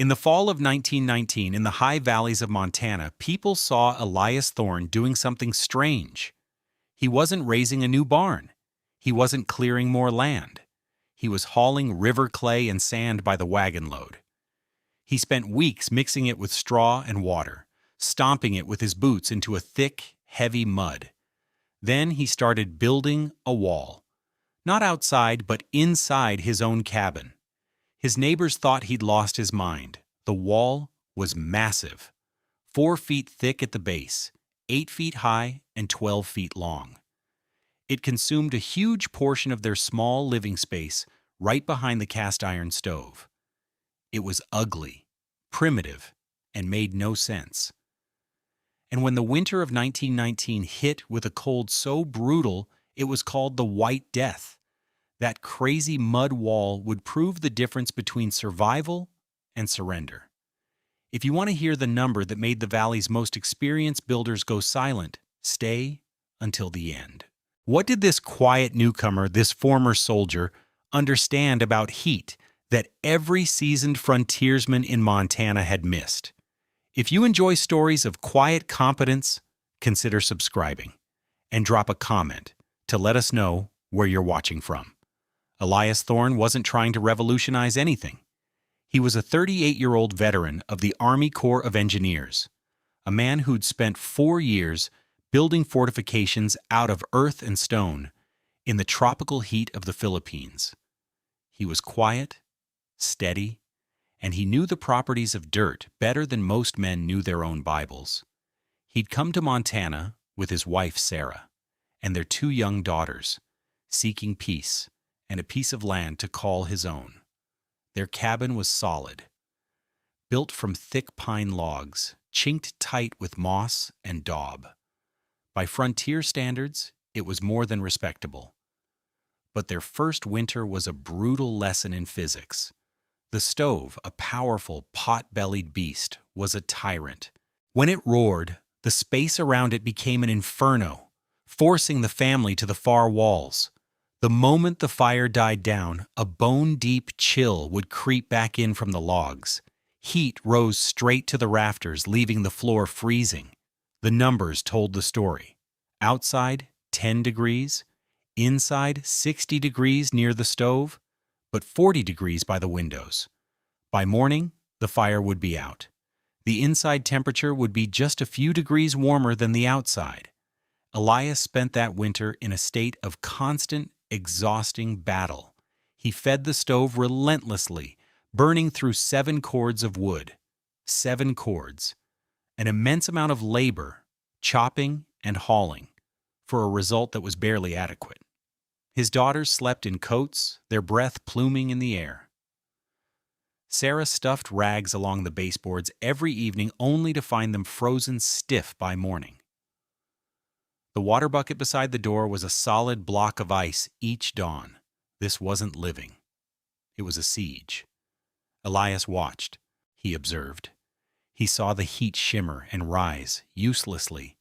In the fall of 1919, in the high valleys of Montana, people saw Elias Thorne doing something strange. He wasn't raising a new barn. He wasn't clearing more land. He was hauling river clay and sand by the wagon load. He spent weeks mixing it with straw and water, stomping it with his boots into a thick, heavy mud. Then he started building a wall. Not outside, but inside his own cabin. His neighbors thought he'd lost his mind. The wall was massive, 4 feet thick at the base, 8 feet high, and 12 feet long. It consumed a huge portion of their small living space right behind the cast iron stove. It was ugly, primitive, and made no sense. And when the winter of 1919 hit with a cold so brutal it was called the White Death, that crazy mud wall would prove the difference between survival and surrender. If you want to hear the number that made the valley's most experienced builders go silent, stay until the end. What did this quiet newcomer, this former soldier, understand about heat that every seasoned frontiersman in Montana had missed? If you enjoy stories of quiet competence, consider subscribing and drop a comment to let us know where you're watching from. Elias Thorne wasn't trying to revolutionize anything. He was a 38-year-old veteran of the Army Corps of Engineers, a man who'd spent 4 years building fortifications out of earth and stone in the tropical heat of the Philippines. He was quiet, steady, and he knew the properties of dirt better than most men knew their own Bibles. He'd come to Montana with his wife Sarah and their 2 young daughters, seeking peace and a piece of land to call his own. Their cabin was solid, built from thick pine logs, chinked tight with moss and daub. By frontier standards, it was more than respectable. But their first winter was a brutal lesson in physics. The stove, a powerful, pot-bellied beast, was a tyrant. When it roared, the space around it became an inferno, forcing the family to the far walls. The moment the fire died down, a bone-deep chill would creep back in from the logs. Heat rose straight to the rafters, leaving the floor freezing. The numbers told the story. Outside, 10 degrees. Inside, 60 degrees near the stove, but 40 degrees by the windows. By morning, the fire would be out. The inside temperature would be just a few degrees warmer than the outside. Elias spent that winter in a state of constant, exhausting battle. He fed the stove relentlessly, burning through 7 cords of wood. 7 cords. An immense amount of labor, chopping and hauling, for a result that was barely adequate. His daughters slept in coats, their breath pluming in the air. Sarah stuffed rags along the baseboards every evening only to find them frozen stiff by morning. The water bucket beside the door was a solid block of ice each dawn. This wasn't living. It was a siege. Elias watched. He observed. He saw the heat shimmer and rise, uselessly,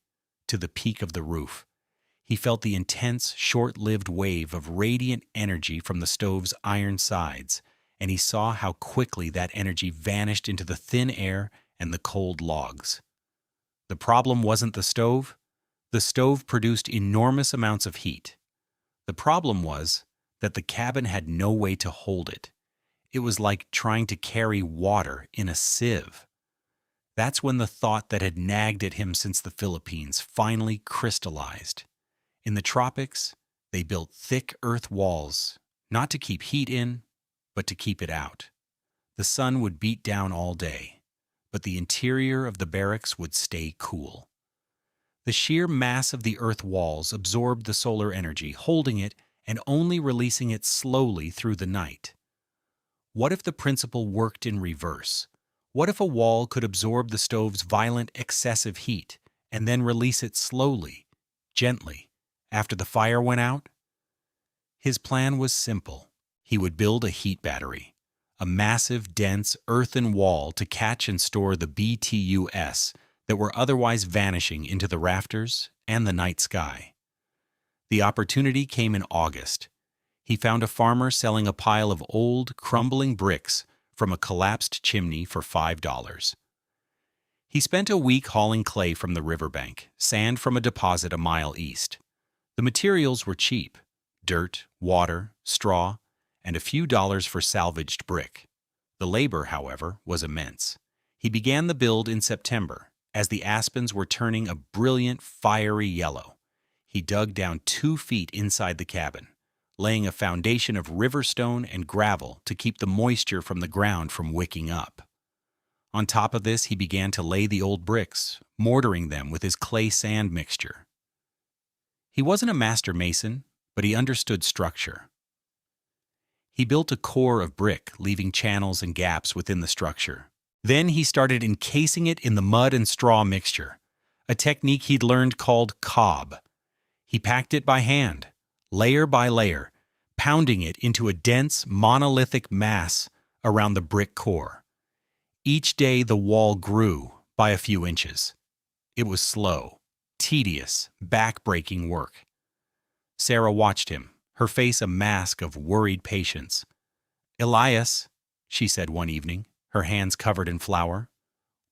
to the peak of the roof. He felt the intense, short-lived wave of radiant energy from the stove's iron sides, and he saw how quickly that energy vanished into the thin air and the cold logs. The problem wasn't the stove. The stove produced enormous amounts of heat. The problem was that the cabin had no way to hold it. It was like trying to carry water in a sieve. That's when the thought that had nagged at him since the Philippines finally crystallized. In the tropics, they built thick earth walls, not to keep heat in, but to keep it out. The sun would beat down all day, but the interior of the barracks would stay cool. The sheer mass of the earth walls absorbed the solar energy, holding it and only releasing it slowly through the night. What if the principle worked in reverse? What if a wall could absorb the stove's violent, excessive heat and then release it slowly, gently, after the fire went out? His plan was simple. He would build a heat battery, a massive, dense, earthen wall to catch and store the BTUs that were otherwise vanishing into the rafters and the night sky. The opportunity came in August. He found a farmer selling a pile of old, crumbling bricks from a collapsed chimney for $5. He spent a week hauling clay from the riverbank, sand from a deposit a mile east. The materials were cheap: dirt, water, straw, and a few dollars for salvaged brick. The labor, however, was immense. He began the build in September, as the aspens were turning a brilliant, fiery yellow. He dug down 2 feet inside the cabin, laying a foundation of river stone and gravel to keep the moisture from the ground from wicking up. On top of this, he began to lay the old bricks, mortaring them with his clay-sand mixture. He wasn't a master mason, but he understood structure. He built a core of brick, leaving channels and gaps within the structure. Then he started encasing it in the mud and straw mixture, a technique he'd learned called cob. He packed it by hand, layer by layer, pounding it into a dense, monolithic mass around the brick core. Each day the wall grew by a few inches. It was slow, tedious, back-breaking work. Sarah watched him, her face a mask of worried patience. "Elias," she said one evening, her hands covered in flour,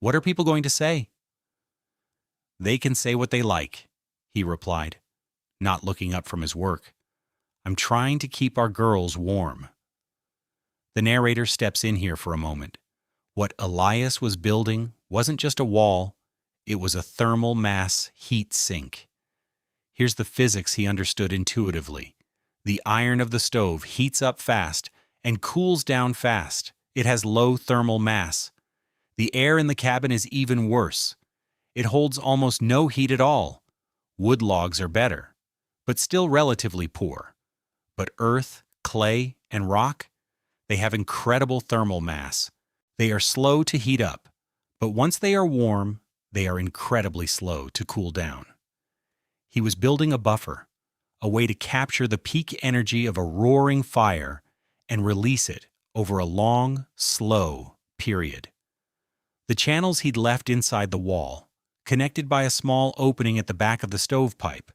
"what are people going to say?" "They can say what they like," he replied, not looking up from his work. "I'm trying to keep our girls warm." The narrator steps in here for a moment. What Elias was building wasn't just a wall, it was a thermal mass heat sink. Here's the physics he understood intuitively. The iron of the stove heats up fast and cools down fast. It has low thermal mass. The air in the cabin is even worse. It holds almost no heat at all. Wood logs are better, but still relatively poor. But earth, clay, and rock, they have incredible thermal mass. They are slow to heat up, but once they are warm, they are incredibly slow to cool down. He was building a buffer, a way to capture the peak energy of a roaring fire and release it over a long, slow period. The channels he'd left inside the wall, connected by a small opening at the back of the stovepipe,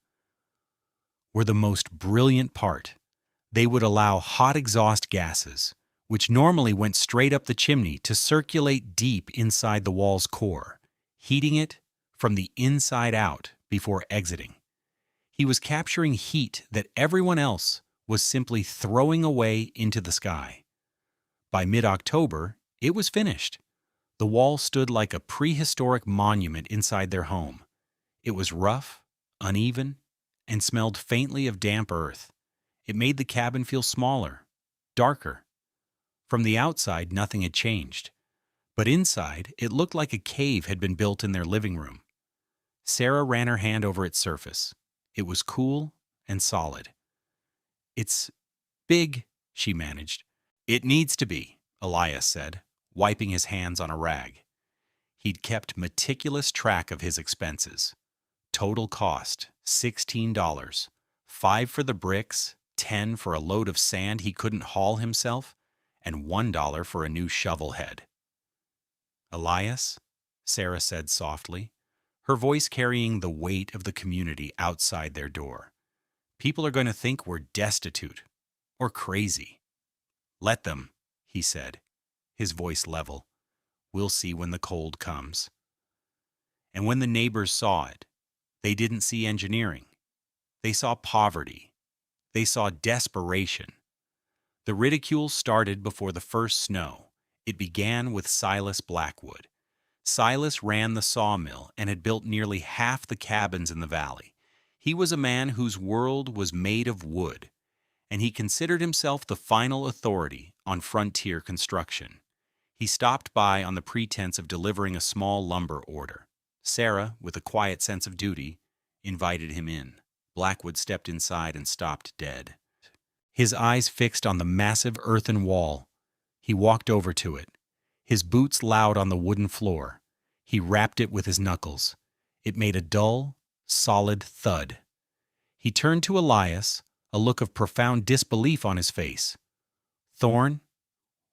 were the most brilliant part. They would allow hot exhaust gases, which normally went straight up the chimney, to circulate deep inside the wall's core, heating it from the inside out before exiting. He was capturing heat that everyone else was simply throwing away into the sky. By mid-October, it was finished. The wall stood like a prehistoric monument inside their home. It was rough, uneven, and smelled faintly of damp earth. It made the cabin feel smaller, darker. From the outside, nothing had changed, but inside, it looked like a cave had been built in their living room. Sarah ran her hand over its surface. It was cool and solid. "It's big," she managed. "It needs to be," Elias said, wiping his hands on a rag. He'd kept meticulous track of his expenses. Total cost, $16. 5 for the bricks, 10 for a load of sand he couldn't haul himself, and $1 for a new shovel head. "Elias," Sarah said softly, her voice carrying the weight of the community outside their door. "People are going to think we're destitute or crazy." "Let them," he said, his voice level. "We'll see when the cold comes." And when the neighbors saw it, they didn't see engineering. They saw poverty. They saw desperation. The ridicule started before the first snow. It began with Silas Blackwood. Silas ran the sawmill and had built nearly half the cabins in the valley. He was a man whose world was made of wood, and he considered himself the final authority on frontier construction. He stopped by on the pretense of delivering a small lumber order. Sarah, with a quiet sense of duty, invited him in. Blackwood stepped inside and stopped dead. His eyes fixed on the massive earthen wall. He walked over to it, his boots loud on the wooden floor. He rapped it with his knuckles. It made a dull, solid thud. He turned to Elias, a look of profound disbelief on his face. "Thorne,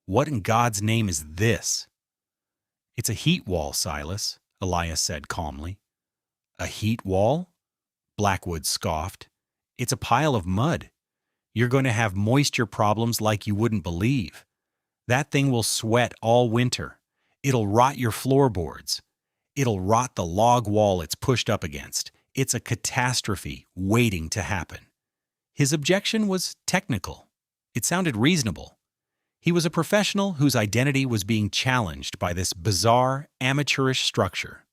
what in God's name is this?" "It's a heat wall, Silas," Elias said calmly. "A heat wall?" Blackwood scoffed. "It's a pile of mud. You're going to have moisture problems like you wouldn't believe. That thing will sweat all winter. It'll rot your floorboards. It'll rot the log wall it's pushed up against. It's a catastrophe waiting to happen. His objection was technical. It sounded reasonable. He was a professional whose identity was being challenged by this bizarre, amateurish structure.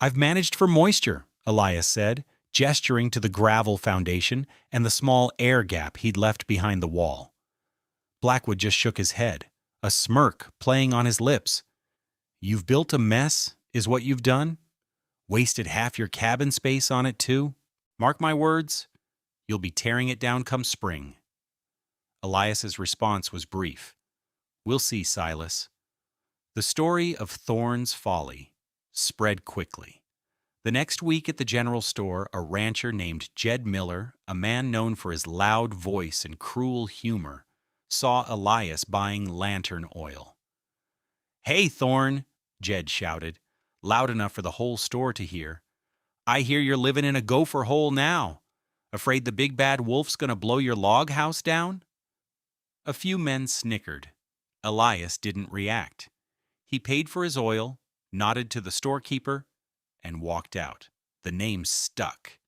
"I've managed for moisture," Elias said, gesturing to the gravel foundation and the small air gap he'd left behind the wall. Blackwood just shook his head, a smirk playing on his lips. "You've built a mess, is what you've done? Wasted half your cabin space on it, too? Mark my words, you'll be tearing it down come spring." Elias's response was brief. "We'll see, Silas." The story of Thorne's folly spread quickly. The next week at the general store, a rancher named Jed Miller, a man known for his loud voice and cruel humor, saw Elias buying lantern oil. "Hey, Thorne," Jed shouted, loud enough for the whole store to hear. "I hear you're living in a gopher hole now. Afraid the big bad wolf's gonna blow your log house down?" A few men snickered. Elias didn't react. He paid for his oil, nodded to the storekeeper, and walked out. The name stuck.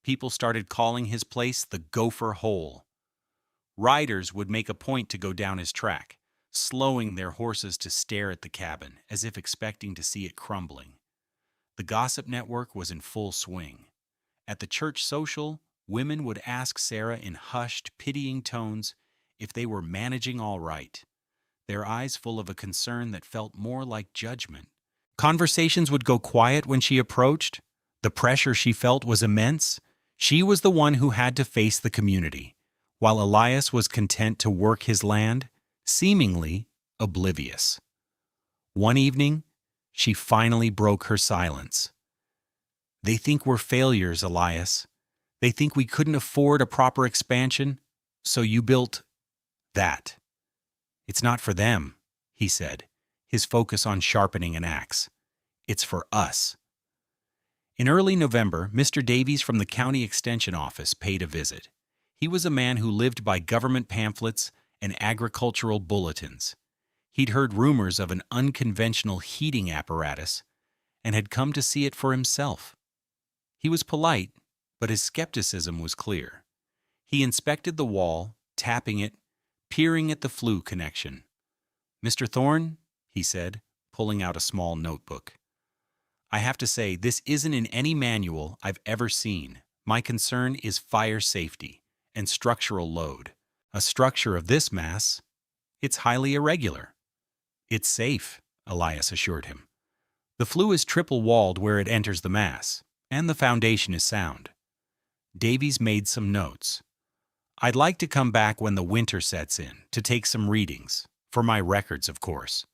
People started calling his place the Gopher Hole. Riders would make a point to go down his track, slowing their horses to stare at the cabin, as if expecting to see it crumbling. The gossip network was in full swing. At the church social, women would ask Sarah in hushed, pitying tones if they were managing all right, their eyes full of a concern that felt more like judgment. Conversations would go quiet when she approached. The pressure she felt was immense. She was the one who had to face the community, while Elias was content to work his land, seemingly oblivious. One evening, she finally broke her silence. "They think we're failures, Elias. They think we couldn't afford a proper expansion, so you built that." "It's not for them," he said, his focus on sharpening an axe. "It's for us." In early November, Mr. Davies from the County Extension Office paid a visit. He was a man who lived by government pamphlets and agricultural bulletins. He'd heard rumors of an unconventional heating apparatus and had come to see it for himself. He was polite, but his skepticism was clear. He inspected the wall, tapping it, peering at the flue connection. "Mr. Thorne," he said, pulling out a small notebook, "I have to say, this isn't in any manual I've ever seen. My concern is fire safety and structural load. A structure of this mass, it's highly irregular." "It's safe," Elias assured him. "The flue is triple-walled where it enters the mass, and the foundation is sound." Davies made some notes. "I'd like to come back when the winter sets in to take some readings, for my records, of course."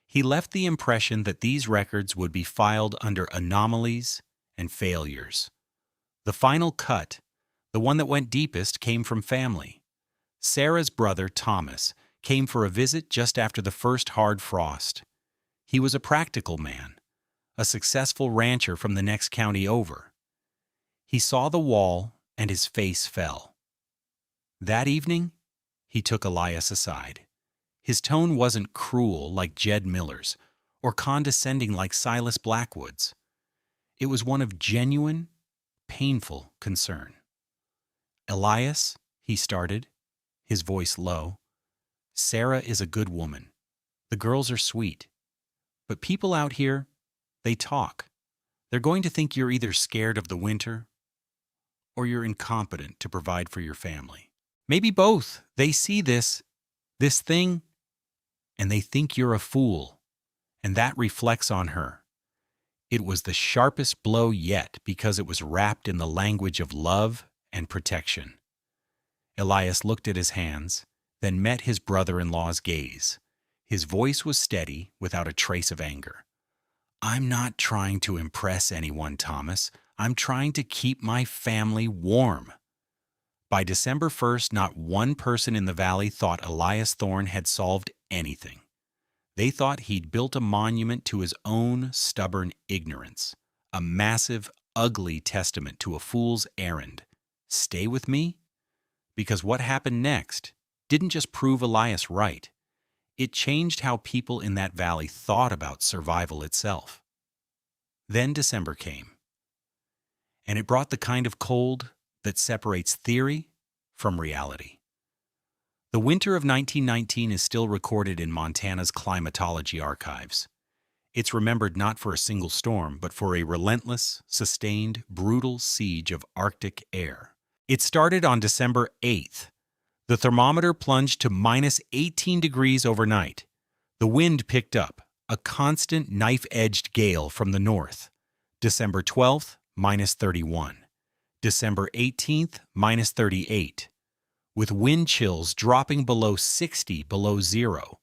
He left the impression that these records would be filed under anomalies and failures. The final cut, the one that went deepest, came from family. Sarah's brother, Thomas, came for a visit just after the first hard frost. He was a practical man, a successful rancher from the next county over. He saw the wall and his face fell. That evening, he took Elias aside. His tone wasn't cruel like Jed Miller's, or condescending like Silas Blackwood's. It was one of genuine, painful concern. "Elias," he started, his voice low, "Sarah is a good woman. The girls are sweet. But people out here, they talk. They're going to think you're either scared of the winter or you're incompetent to provide for your family. Maybe both. They see this thing, and they think you're a fool, and that reflects on her." It was the sharpest blow yet because it was wrapped in the language of love and protection. Elias looked at his hands, then met his brother-in-law's gaze. His voice was steady, without a trace of anger. "I'm not trying to impress anyone, Thomas. I'm trying to keep my family warm." By December 1st, not one person in the valley thought Elias Thorne had solved anything. They thought he'd built a monument to his own stubborn ignorance, a massive, ugly testament to a fool's errand. Stay with me? Because what happened next didn't just prove Elias right. It changed how people in that valley thought about survival itself. Then December came, and it brought the kind of cold that separates theory from reality. The winter of 1919 is still recorded in Montana's climatology archives. It's remembered not for a single storm, but for a relentless, sustained, brutal siege of Arctic air. It started on December 8th. The thermometer plunged to minus 18 degrees overnight. The wind picked up, a constant knife-edged gale from the north. December 12th, minus 31. December 18th, minus 38. With wind chills dropping below 60 below zero.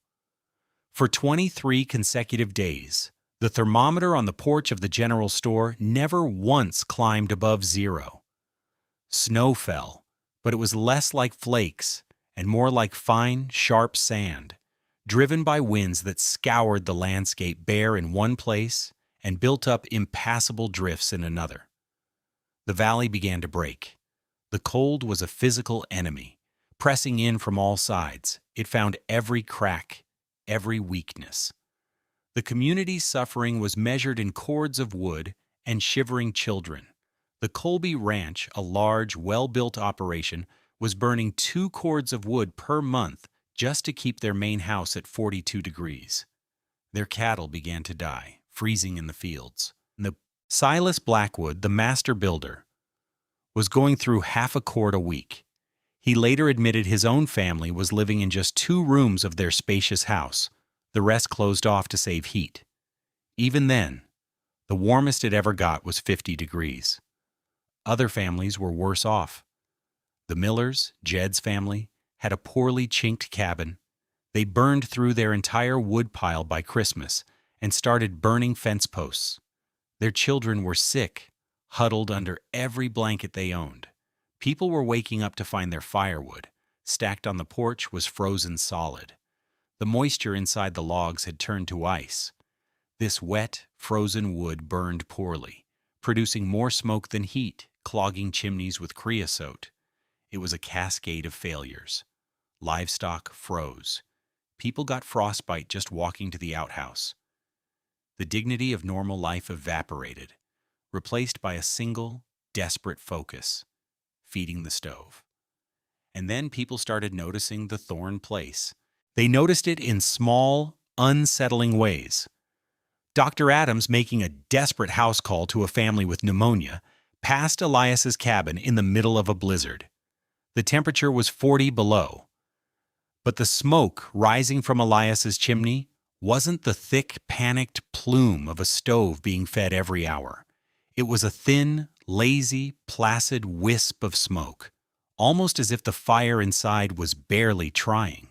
For 23 consecutive days, the thermometer on the porch of the general store never once climbed above zero. Snow fell, but it was less like flakes and more like fine, sharp sand, driven by winds that scoured the landscape bare in one place and built up impassable drifts in another. The valley began to break. The cold was a physical enemy. Pressing in from all sides, it found every crack, every weakness. The community's suffering was measured in cords of wood and shivering children. The Colby Ranch, a large, well-built operation, was burning 2 cords of wood per month just to keep their main house at 42 degrees. Their cattle began to die, freezing in the fields. Silas Blackwood, the master builder, was going through half a cord a week. He later admitted his own family was living in just 2 rooms of their spacious house, the rest closed off to save heat. Even then, the warmest it ever got was 50 degrees. Other families were worse off. The Millers, Jed's family, had a poorly chinked cabin. They burned through their entire wood pile by Christmas and started burning fence posts. Their children were sick, huddled under every blanket they owned. People were waking up to find their firewood, stacked on the porch, was frozen solid. The moisture inside the logs had turned to ice. This wet, frozen wood burned poorly, producing more smoke than heat, clogging chimneys with creosote. It was a cascade of failures. Livestock froze. People got frostbite just walking to the outhouse. The dignity of normal life evaporated, replaced by a single, desperate focus: feeding the stove. And then people started noticing the thorn place. They noticed it in small, unsettling ways. Dr. Adams, making a desperate house call to a family with pneumonia, passed Elias's cabin in the middle of a blizzard. The temperature was 40 below. But the smoke rising from Elias's chimney wasn't the thick, panicked plume of a stove being fed every hour. It was a thin, lazy, placid wisp of smoke, almost as if the fire inside was barely trying.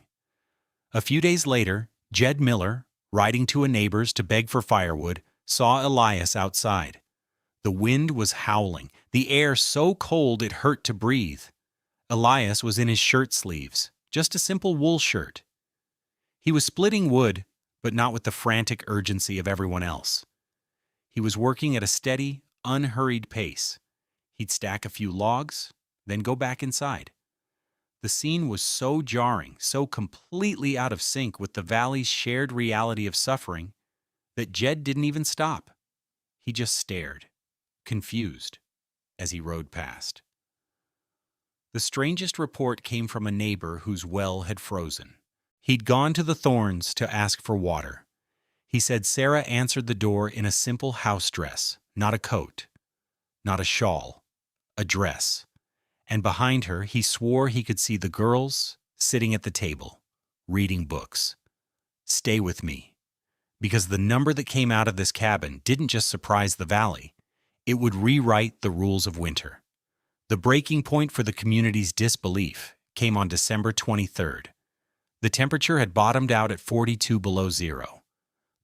A few days later, Jed Miller, riding to a neighbor's to beg for firewood, saw Elias outside. The wind was howling, the air so cold it hurt to breathe. Elias was in his shirt sleeves, just a simple wool shirt. He was splitting wood, but not with the frantic urgency of everyone else. He was working at a steady, unhurried pace. He'd stack a few logs, then go back inside. The scene was so jarring, so completely out of sync with the valley's shared reality of suffering, that Jed didn't even stop. He just stared, confused, as he rode past. The strangest report came from a neighbor whose well had frozen. He'd gone to the Thorns to ask for water. He said Sarah answered the door in a simple house dress, not a coat, not a shawl, a dress. And behind her, he swore he could see the girls sitting at the table, reading books. Stay with me, because the number that came out of this cabin didn't just surprise the valley. It would rewrite the rules of winter. The breaking point for the community's disbelief came on December 23rd. The temperature had bottomed out at 42 below zero.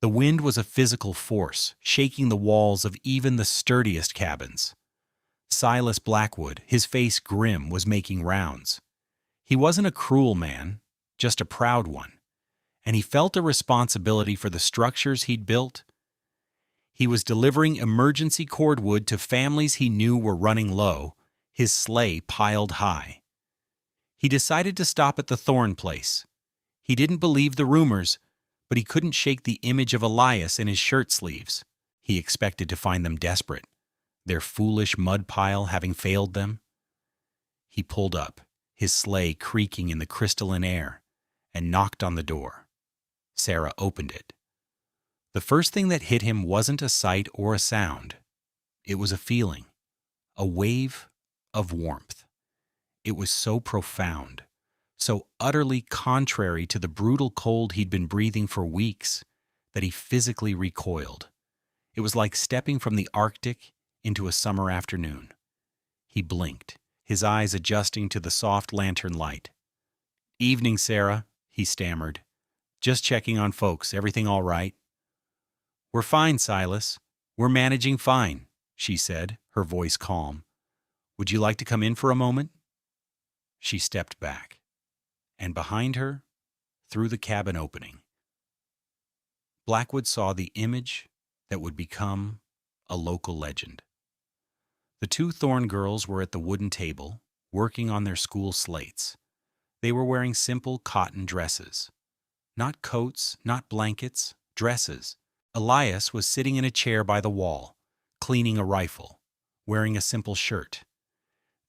The wind was a physical force, shaking the walls of even the sturdiest cabins. Silas Blackwood, his face grim, was making rounds. He wasn't a cruel man, just a proud one, and he felt a responsibility for the structures he'd built. He was delivering emergency cordwood to families he knew were running low, his sleigh piled high. He decided to stop at the Thorn place. He didn't believe the rumors, but he couldn't shake the image of Elias in his shirt sleeves. He expected to find them desperate, their foolish mud pile having failed them. He pulled up, his sleigh creaking in the crystalline air, and knocked on the door. Sarah opened it. The first thing that hit him wasn't a sight or a sound. It was a feeling, a wave of warmth. It was so profound, so utterly contrary to the brutal cold he'd been breathing for weeks, that he physically recoiled. It was like stepping from the Arctic into a summer afternoon. He blinked, his eyes adjusting to the soft lantern light. "Evening, Sarah," he stammered. "Just checking on folks. Everything all right?" "We're fine, Silas. We're managing fine," she said, her voice calm. "Would you like to come in for a moment?" She stepped back, and behind her, through the cabin opening, Blackwood saw the image that would become a local legend. The two Thorne girls were at the wooden table, working on their school slates. They were wearing simple cotton dresses. Not coats, not blankets, dresses. Elias was sitting in a chair by the wall, cleaning a rifle, wearing a simple shirt.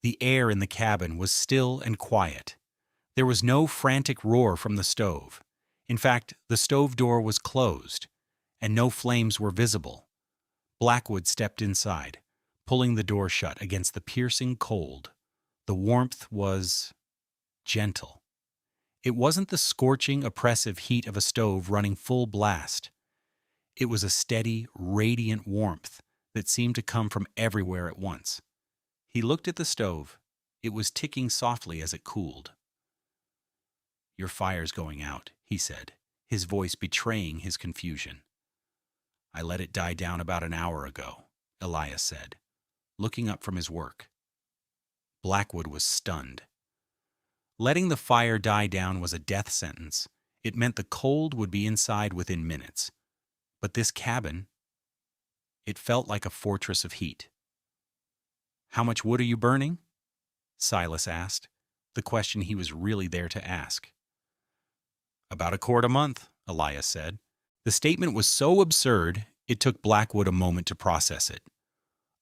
The air in the cabin was still and quiet. There was no frantic roar from the stove. In fact, the stove door was closed, and no flames were visible. Blackwood stepped inside, pulling the door shut against the piercing cold. The warmth was gentle. It wasn't the scorching, oppressive heat of a stove running full blast. It was a steady, radiant warmth that seemed to come from everywhere at once. He looked at the stove. It was ticking softly as it cooled. "Your fire's going out," he said, his voice betraying his confusion. "I let it die down about an hour ago," Elias said, looking up from his work. Blackwood was stunned. Letting the fire die down was a death sentence. It meant the cold would be inside within minutes. But this cabin, it felt like a fortress of heat. "How much wood are you burning?" Silas asked, the question he was really there to ask. "About a cord a month," Elias said. The statement was so absurd, it took Blackwood a moment to process it.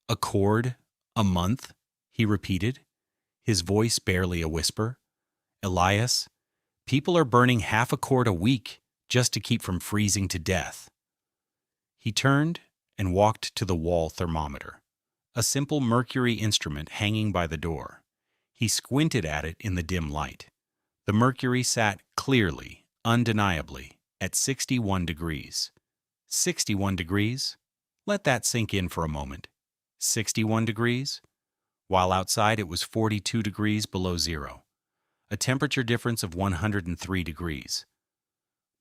"A cord a month?" he repeated, his voice barely a whisper. "Elias, people are burning half a cord a week just to keep from freezing to death." He turned and walked to the wall thermometer, a simple mercury instrument hanging by the door. He squinted at it in the dim light. The mercury sat clearly, undeniably, at 61 degrees. 61 degrees? Let that sink in for a moment. 61 degrees? While outside it was 42 degrees below zero, a temperature difference of 103 degrees.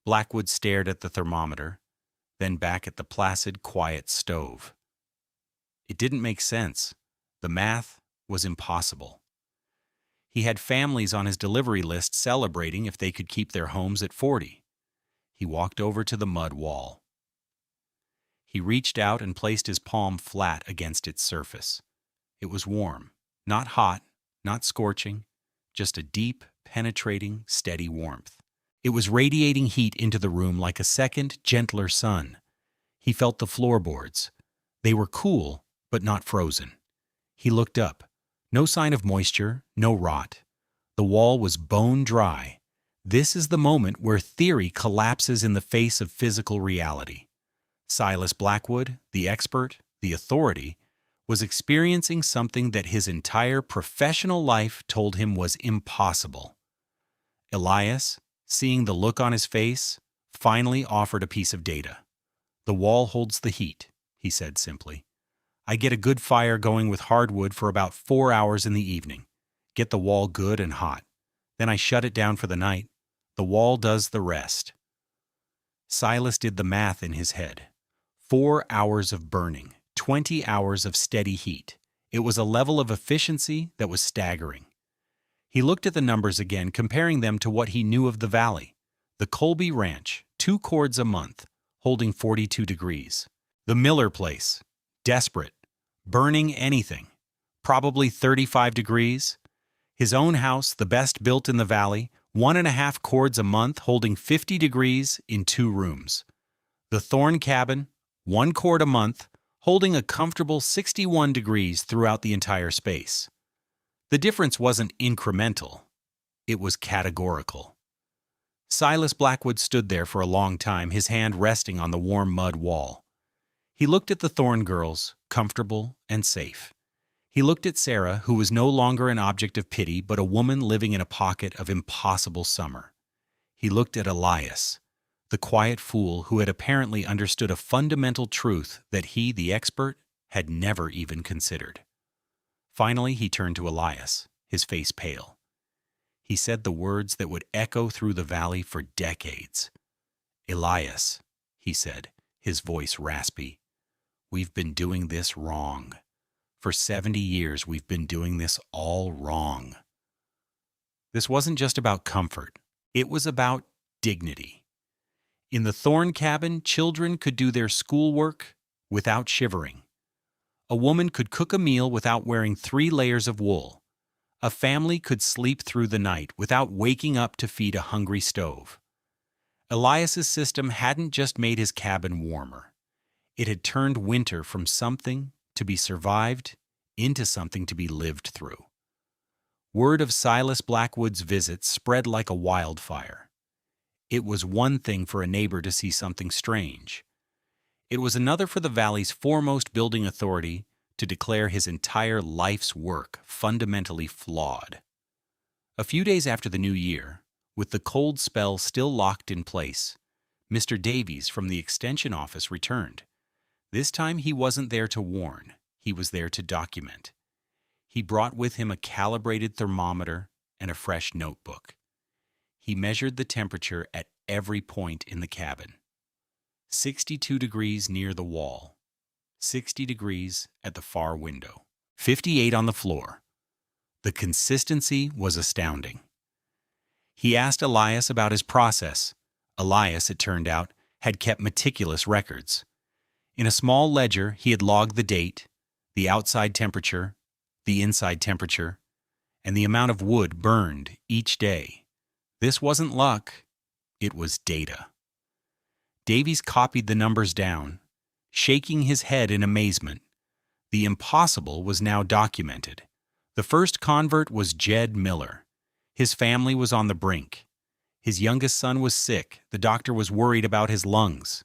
Blackwood stared at the thermometer, then back at the placid, quiet stove. It didn't make sense. The math was impossible. He had families on his delivery list celebrating if they could keep their homes at 40. He walked over to the mud wall. He reached out and placed his palm flat against its surface. It was warm, not hot, not scorching, just a deep, penetrating, steady warmth. It was radiating heat into the room like a second, gentler sun. He felt the floorboards. They were cool, but not frozen. He looked up. No sign of moisture, no rot. The wall was bone dry. This is the moment where theory collapses in the face of physical reality. Silas Blackwood, the expert, the authority, was experiencing something that his entire professional life told him was impossible. Elias, seeing the look on his face, finally offered a piece of data. "The wall holds the heat," he said simply. "I get a good fire going with hardwood for about 4 hours in the evening. Get the wall good and hot. Then I shut it down for the night. The wall does the rest." Silas did the math in his head. 4 hours of burning, 20 hours of steady heat. It was a level of efficiency that was staggering. He looked at the numbers again, comparing them to what he knew of the valley. The Colby Ranch, 2 cords a month, holding 42 degrees. The Miller place, desperate, burning anything, probably 35 degrees. His own house, the best built in the valley, 1.5 cords a month holding 50 degrees in 2 rooms. The Thorn cabin, 1 cord a month, holding a comfortable 61 degrees throughout the entire space. The difference wasn't incremental, it was categorical. Silas Blackwood stood there for a long time, his hand resting on the warm mud wall. He looked at the Thorn girls, comfortable and safe. He looked at Sarah, who was no longer an object of pity, but a woman living in a pocket of impossible summer. He looked at Elias, the quiet fool who had apparently understood a fundamental truth that he, the expert, had never even considered. Finally, he turned to Elias, his face pale. He said the words that would echo through the valley for decades. "Elias," he said, his voice raspy, "we've been doing this wrong. For 70 years, we've been doing this all wrong." This wasn't just about comfort. It was about dignity. In the Thorn cabin, children could do their schoolwork without shivering. A woman could cook a meal without wearing 3 layers of wool. A family could sleep through the night without waking up to feed a hungry stove. Elias's system hadn't just made his cabin warmer. It had turned winter from something to be survived into something to be lived through. Word of Silas Blackwood's visit spread like a wildfire. It was one thing for a neighbor to see something strange. It was another for the valley's foremost building authority to declare his entire life's work fundamentally flawed. A few days after the new year, with the cold spell still locked in place, Mr. Davies from the extension office returned. This time he wasn't there to warn, he was there to document. He brought with him a calibrated thermometer and a fresh notebook. He measured the temperature at every point in the cabin. 62 degrees near the wall, 60 degrees at the far window, 58 on the floor. The consistency was astounding. He asked Elias about his process. Elias, it turned out, had kept meticulous records. In a small ledger, he had logged the date, the outside temperature, the inside temperature, and the amount of wood burned each day. This wasn't luck, it was data. Davies copied the numbers down, shaking his head in amazement. The impossible was now documented. The first convert was Jed Miller. His family was on the brink. His youngest son was sick. The doctor was worried about his lungs.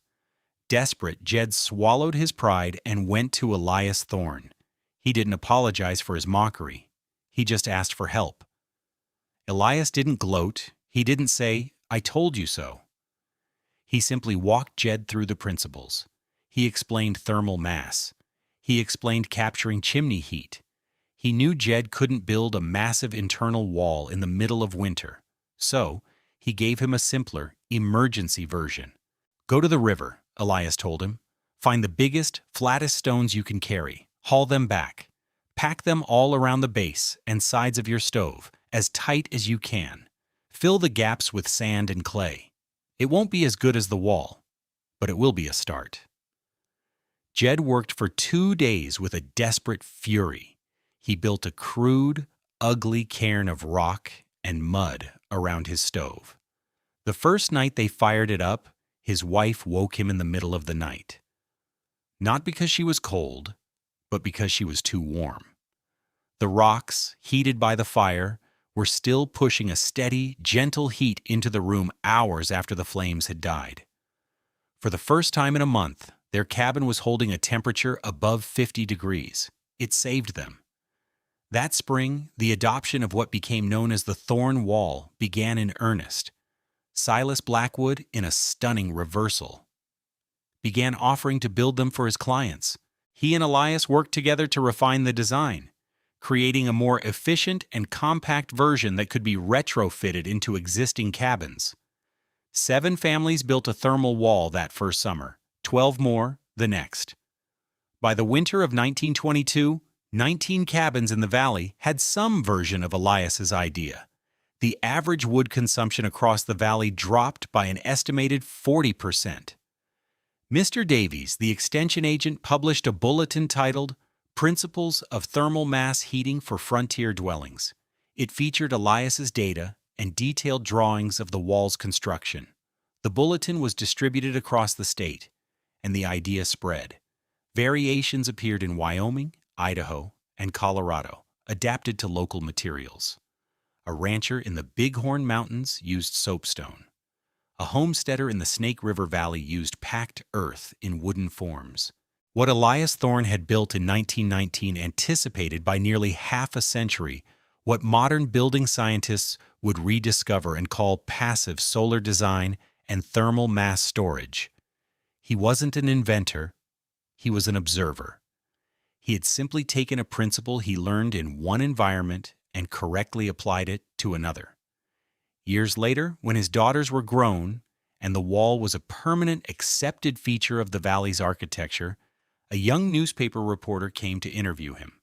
Desperate, Jed swallowed his pride and went to Elias Thorn. He didn't apologize for his mockery. He just asked for help. Elias didn't gloat. He didn't say, "I told you so." He simply walked Jed through the principles. He explained thermal mass. He explained capturing chimney heat. He knew Jed couldn't build a massive internal wall in the middle of winter, so he gave him a simpler, emergency version. "Go to the river," Elias told him. "Find the biggest, flattest stones you can carry. Haul them back. Pack them all around the base and sides of your stove, as tight as you can. Fill the gaps with sand and clay. It won't be as good as the wall, but it will be a start." Jed worked for 2 days with a desperate fury. He built a crude, ugly cairn of rock and mud around his stove. The first night they fired it up, his wife woke him in the middle of the night. Not because she was cold, but because she was too warm. The rocks, heated by the fire, were still pushing a steady, gentle heat into the room hours after the flames had died. For the first time in a month, their cabin was holding a temperature above 50 degrees. It saved them. That spring, the adoption of what became known as the Thorn Wall began in earnest. Silas Blackwood, in a stunning reversal, began offering to build them for his clients. He and Elias worked together to refine the design, creating a more efficient and compact version that could be retrofitted into existing cabins. 7 families built a thermal wall that first summer, 12 more the next. By the winter of 1922, 19 cabins in the valley had some version of Elias's idea. The average wood consumption across the valley dropped by an estimated 40%. Mr. Davies, the extension agent, published a bulletin titled Principles of Thermal Mass Heating for Frontier Dwellings. It featured Elias's data and detailed drawings of the wall's construction. The bulletin was distributed across the state, and the idea spread. Variations appeared in Wyoming, Idaho, and Colorado, adapted to local materials. A rancher in the Bighorn Mountains used soapstone. A homesteader in the Snake River Valley used packed earth in wooden forms. What Elias Thorne had built in 1919 anticipated by nearly half a century what modern building scientists would rediscover and call passive solar design and thermal mass storage. He wasn't an inventor, he was an observer. He had simply taken a principle he learned in one environment and correctly applied it to another. Years later, when his daughters were grown and the wall was a permanent, accepted feature of the valley's architecture, a young newspaper reporter came to interview him.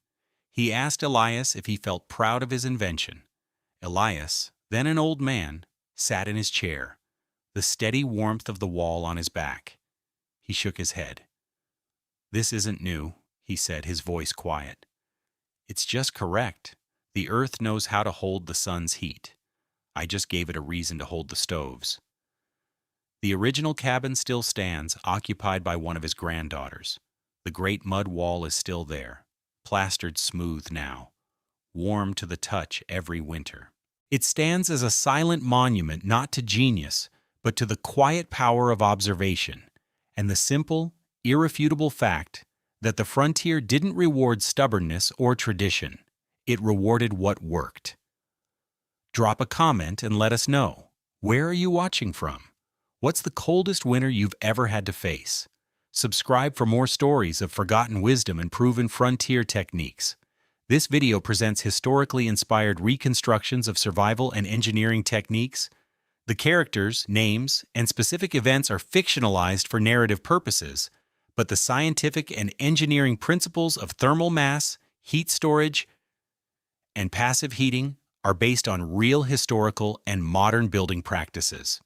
He asked Elias if he felt proud of his invention. Elias, then an old man, sat in his chair, the steady warmth of the wall on his back. He shook his head. "This isn't new," he said, his voice quiet. "It's just correct. The earth knows how to hold the sun's heat. I just gave it a reason to hold the stoves." The original cabin still stands, occupied by one of his granddaughters. The great mud wall is still there, plastered smooth now, warm to the touch every winter. It stands as a silent monument not to genius, but to the quiet power of observation, and the simple, irrefutable fact that the frontier didn't reward stubbornness or tradition. It rewarded what worked. Drop a comment and let us know. Where are you watching from? What's the coldest winter you've ever had to face? Subscribe for more stories of forgotten wisdom and proven frontier techniques. This video presents historically inspired reconstructions of survival and engineering techniques. The characters, names, and specific events are fictionalized for narrative purposes, but the scientific and engineering principles of thermal mass, heat storage, and passive heating are based on real historical and modern building practices.